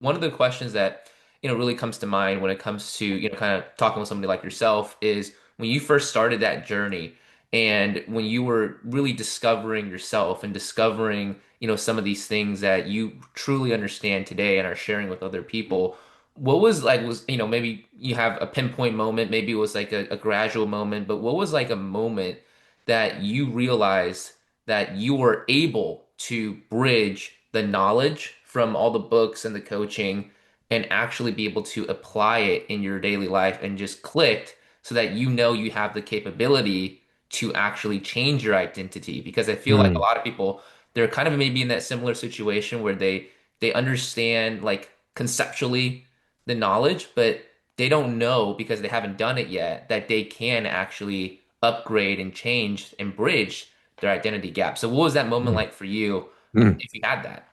one of the questions that, really comes to mind when it comes to, kind of talking with somebody like yourself is when you first started that journey and when you were really discovering yourself and discovering, some of these things that you truly understand today and are sharing with other people. What was like, maybe you have a pinpoint moment, maybe it was like a gradual moment, but what was like a moment that you realized that you were able to bridge the knowledge from all the books and the coaching and actually be able to apply it in your daily life and just clicked so that you have the capability to actually change your identity? Because I feel like a Mm, lot of people, they're kind of maybe in that similar situation where they understand like conceptually the knowledge, but they don't know because they haven't done it yet that they can actually upgrade and change and bridge their identity gap. So what was that moment mm, like for you, mm. if you had that?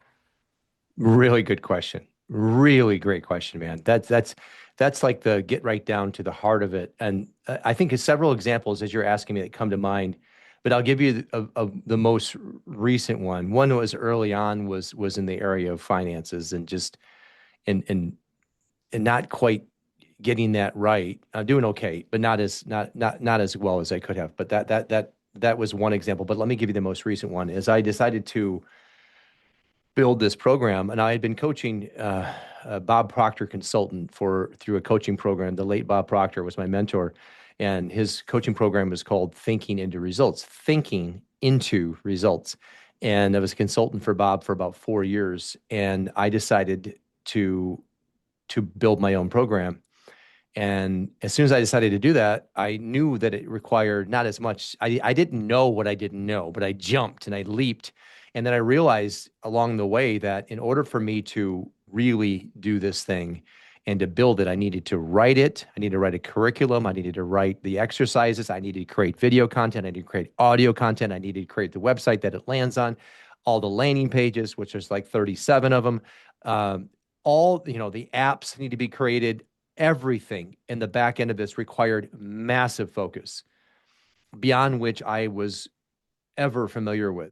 Really good question. Really great question, man. That's like the get right down to the heart of it. And I think of several examples as you're asking me that come to mind, but I'll give you the most recent one. One that was early on was in the area of finances and just and and and not quite getting that right. I'm doing okay, but not as well as I could have. But that was one example. But let me give you the most recent one. Is I decided to build this program, and I had been coaching Bob Proctor consultant for through a coaching program. The late Bob Proctor was my mentor, and his coaching program was called Thinking into Results. Thinking into Results, and I was a consultant for Bob for about 4 years, and I decided to build my own program. And as soon as I decided to do that, I knew that it required not as much. I didn't know what I didn't know, but I jumped and I leaped. And then I realized along the way that in order for me to really do this thing and to build it, I needed to write it. I needed to write a curriculum. I needed to write the exercises. I needed to create video content. I needed to create audio content. I needed to create the website that it lands on, all the landing pages, which there's like 37 of them. Um, all, the apps need to be created. Everything in the back end of this required massive focus beyond which I was ever familiar with.